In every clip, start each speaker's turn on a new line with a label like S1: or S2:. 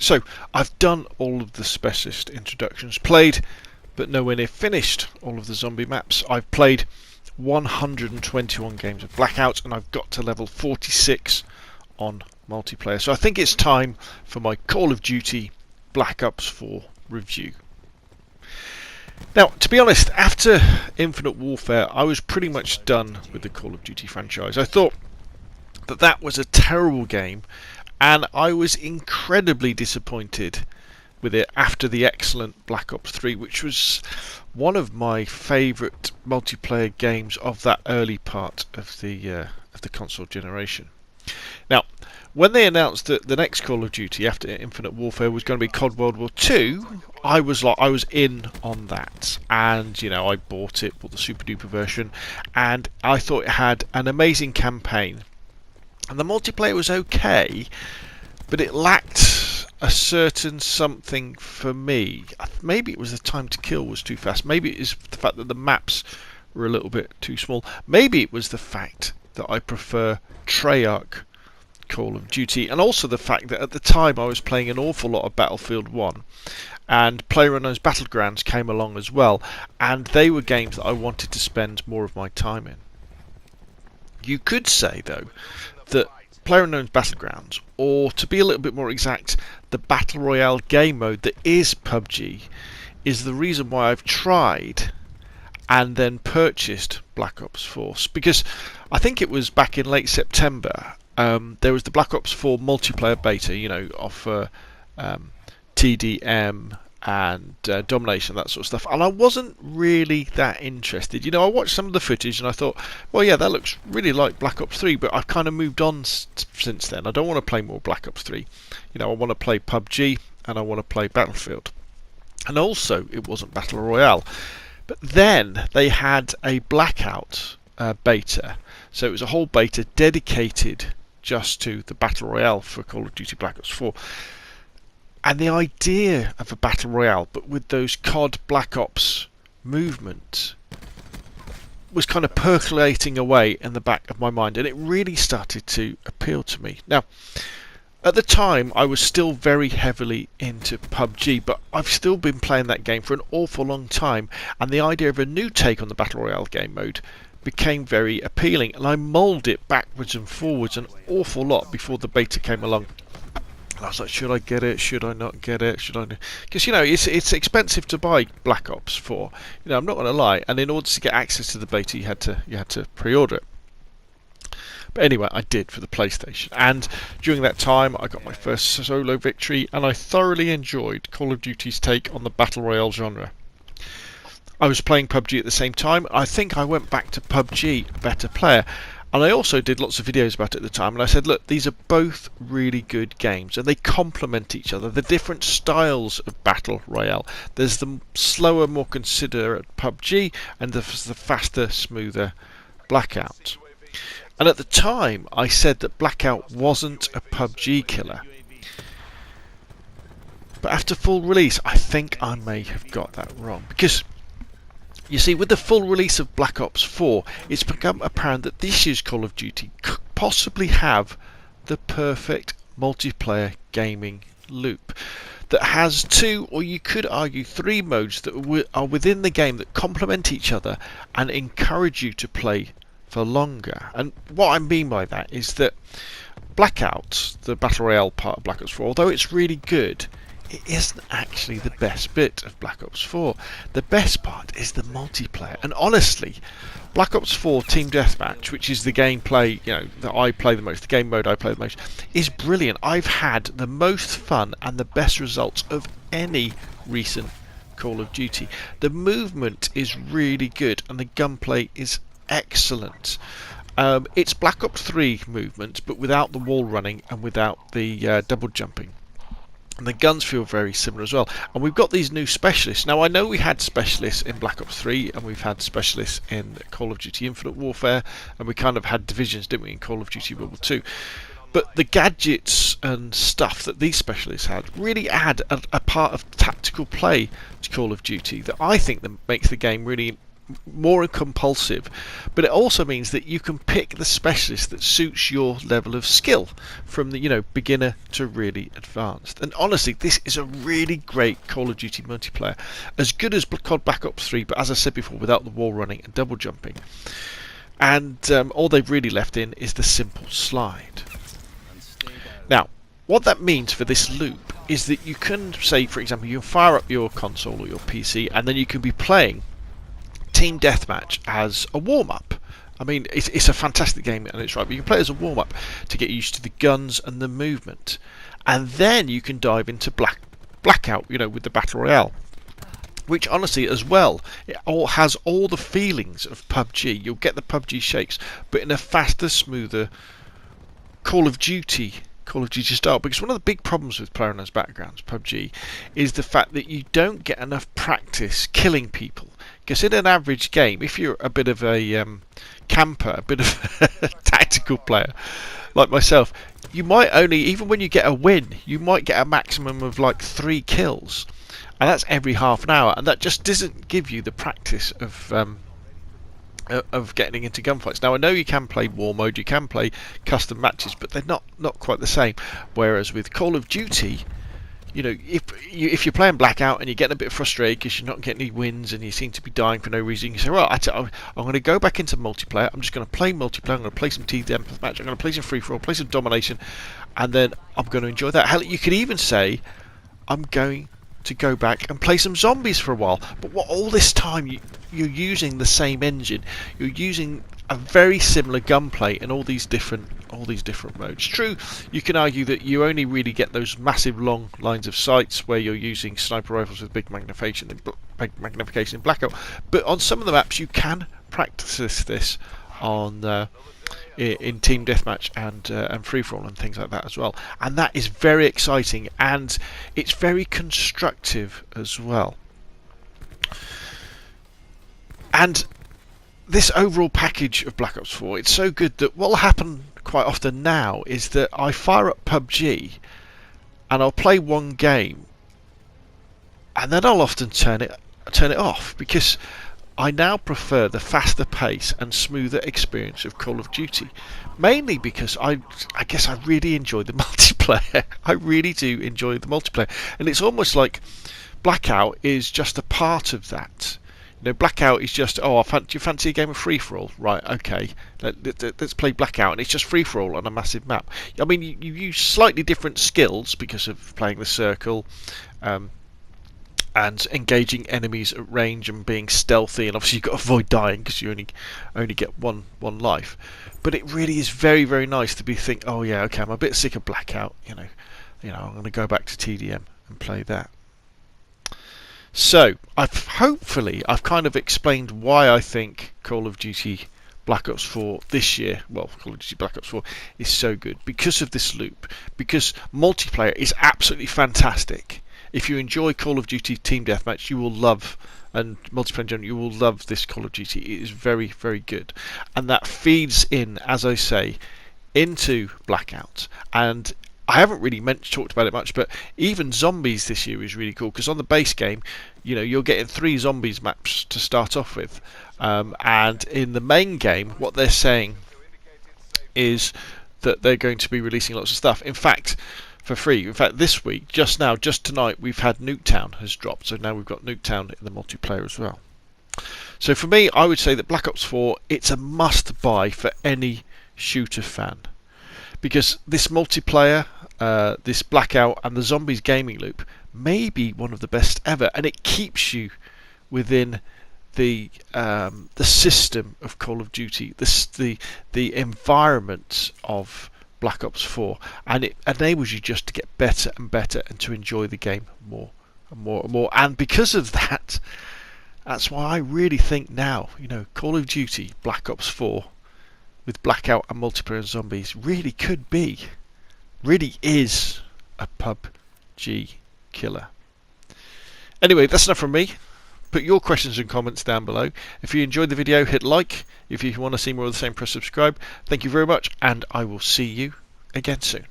S1: So I've done all of the specialist introductions, played but nowhere near finished all of the zombie maps. I've played 121 games of Blackout and I've got to level 46 on multiplayer. So I think it's time for my Call of Duty Black Ops 4 review. Now, to be honest, after Infinite Warfare, I was pretty much done with the Call of Duty franchise. I thought that that was a terrible game, and I was incredibly disappointed with it after the excellent Black Ops 3, which was one of my favourite multiplayer games of that early part of the console generation. Now, when they announced that the next Call of Duty after Infinite Warfare was going to be COD World War 2, I was in on that, and I bought the super duper version, and I thought it had an amazing campaign, and the multiplayer was okay, but it lacked a certain something for me. Maybe it was the time to kill was too fast. Maybe it is the fact that the maps were a little bit too small. Maybe it was the fact that I prefer Treyarch Call of Duty, and also the fact that at the time I was playing an awful lot of Battlefield 1, and PlayerUnknown's Battlegrounds came along as well, and they were games that I wanted to spend more of my time in. You could say, though, that PlayerUnknown's Battlegrounds, or to be a little bit more exact, the Battle Royale game mode that is PUBG, is the reason why I've tried and then purchased Black Ops 4. Because I think it was back in late September, there was the Black Ops 4 multiplayer beta, of TDM and Domination, that sort of stuff, and I wasn't really that interested. I watched some of the footage and I thought, well, yeah, that looks really like Black Ops 3, but I've kind of moved on since then. I don't want to play more Black Ops 3. I want to play PUBG and I want to play Battlefield. And also, it wasn't Battle Royale. But then they had a Blackout beta, so it was a whole beta dedicated just to the Battle Royale for Call of Duty Black Ops 4. And the idea of a Battle Royale, but with those COD Black Ops movement, was kind of percolating away in the back of my mind, and it really started to appeal to me. Now, at the time, I was still very heavily into PUBG, but I've still been playing that game for an awful long time, and the idea of a new take on the Battle Royale game mode became very appealing, and I mulled it backwards and forwards an awful lot before the beta came along. And I was like, should I get it? Should I not get it? Should I? Because it's expensive to buy Black Ops 4. I'm not going to lie. And in order to get access to the beta, you had to pre-order it. But anyway, I did for the PlayStation. And during that time, I got my first solo victory, and I thoroughly enjoyed Call of Duty's take on the Battle Royale genre. I was playing PUBG at the same time. I think I went back to PUBG a better player. And I also did lots of videos about it at the time, and I said, look, these are both really good games, and they complement each other. The different styles of Battle Royale. There's the slower, more considerate PUBG, and the faster, smoother Blackout. And at the time, I said that Blackout wasn't a PUBG killer. But after full release, I think I may have got that wrong. Because you see, with the full release of Black Ops 4, it's become apparent that this year's Call of Duty could possibly have the perfect multiplayer gaming loop that has 2, or you could argue 3 modes that are within the game that complement each other and encourage you to play for longer. And what I mean by that is that Blackout, the Battle Royale part of Black Ops 4, although it's really good, it isn't actually the best bit of Black Ops 4. The best part is the multiplayer. And honestly, Black Ops 4 Team Deathmatch, which is the gameplay that I play the most, the game mode I play the most, is brilliant. I've had the most fun and the best results of any recent Call of Duty. The movement is really good and the gunplay is excellent. It's Black Ops 3 movement, but without the wall running and without the double jumping. And the guns feel very similar as well. And we've got these new specialists. Now, I know we had specialists in Black Ops 3 and we've had specialists in Call of Duty Infinite Warfare, and we kind of had divisions, didn't we, in Call of Duty World War 2. But the gadgets and stuff that these specialists had really add a part of tactical play to Call of Duty that I think that makes the game really more compulsive, but it also means that you can pick the specialist that suits your level of skill, from the beginner to really advanced. And honestly, this is a really great Call of Duty multiplayer, as good as COD Black Ops 3, but as I said before, without the wall running and double jumping. And all they've really left in is the simple slide. Now, what that means for this loop is that you can say, for example, you fire up your console or your PC, and then you can be playing Team Deathmatch as a warm-up. I mean, it's a fantastic game, and it's right, but you can play it as a warm-up to get used to the guns and the movement. And then you can dive into Blackout, with the Battle Royale, which honestly as well, it all has all the feelings of PUBG. You'll get the PUBG shakes, but in a faster, smoother Call of Duty style. Because one of the big problems with PlayerUnknown's Battlegrounds, PUBG, is the fact that you don't get enough practice killing people. Because in an average game, if you're a bit of a camper, a bit of a tactical player like myself, you might only, even when you get a win, you might get a maximum of like 3 kills. And that's every half an hour, and that just doesn't give you the practice of getting into gunfights. Now I know you can play war mode, you can play custom matches, but they're not quite the same. Whereas with Call of Duty, if you're playing Blackout and you're getting a bit frustrated because you're not getting any wins and you seem to be dying for no reason, you say, well, I'm going to go back into multiplayer. I'm just going to play multiplayer. I'm going to play some TDM match. I'm going to play some free for all, play some domination, and then I'm going to enjoy that. Hell, you could even say, I'm going to go back and play some zombies for a while. But all this time you're using the same engine. You're using a very similar gunplay in all these different modes. True, you can argue that you only really get those massive long lines of sights where you're using sniper rifles with big magnification in Blackout. But on some of the maps you can practice this on in Team Deathmatch and Free For All and things like that as well, and that is very exciting, and it's very constructive as well. And this overall package of Black Ops 4, it's so good that what will happen quite often now is that I fire up PUBG and I'll play one game, and then I'll often turn it off, because I now prefer the faster pace and smoother experience of Call of Duty, mainly because I guess I really enjoy the multiplayer. I really do enjoy the multiplayer, and it's almost like Blackout is just a part of that. Blackout is just, do you fancy a game of free for all? Right, okay, let's play Blackout, and it's just free for all on a massive map. I mean, you use slightly different skills because of playing the circle, and engaging enemies at range and being stealthy, and obviously you've got to avoid dying because you only get one life. But it really is very, very nice to be oh yeah, okay, I'm a bit sick of Blackout. I'm going to go back to TDM and play that. So hopefully I've kind of explained why I think Call of Duty Black Ops 4 this year, Call of Duty Black Ops 4 is so good because of this loop, because multiplayer is absolutely fantastic. If you enjoy Call of Duty Team Deathmatch, you will love, and multiplayer in general, you will love this Call of Duty. It is very, very good, and that feeds in, as I say, into Blackout. And I haven't really talked about it much, but even zombies this year is really cool, because on the base game, you're getting 3 zombies maps to start off with, and in the main game, what they're saying is that they're going to be releasing lots of stuff. In fact, for free. In fact, this week, just tonight, we've had Nuketown has dropped, so now we've got Nuketown in the multiplayer as well. So for me, I would say that Black Ops 4, it's a must-buy for any shooter fan, because this multiplayer, this Blackout and the zombies gaming loop may be one of the best ever, and it keeps you within the system of Call of Duty, the environment of Black Ops 4, and it enables you just to get better and better and to enjoy the game more and more and more. And because of that, that's why I really think now, Call of Duty Black Ops 4 with Blackout and multiplayer and zombies really is a PUBG killer. Anyway, that's enough from me. Put your questions and comments down below. If you enjoyed the video, hit like. If you want to see more of the same, press subscribe. Thank you very much, and I will see you again soon.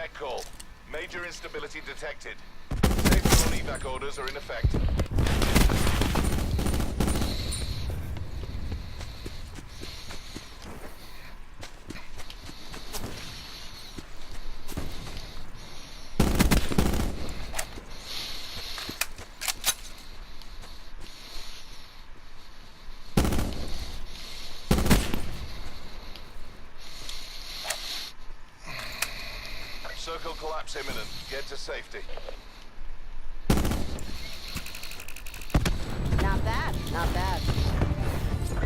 S2: Net call. Major instability detected. Safety on evac orders are in effect. Circle collapse imminent. Get to safety.
S3: Not bad, not bad.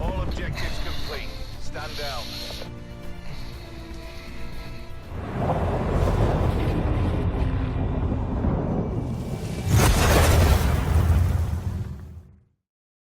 S2: All objectives complete. Stand down.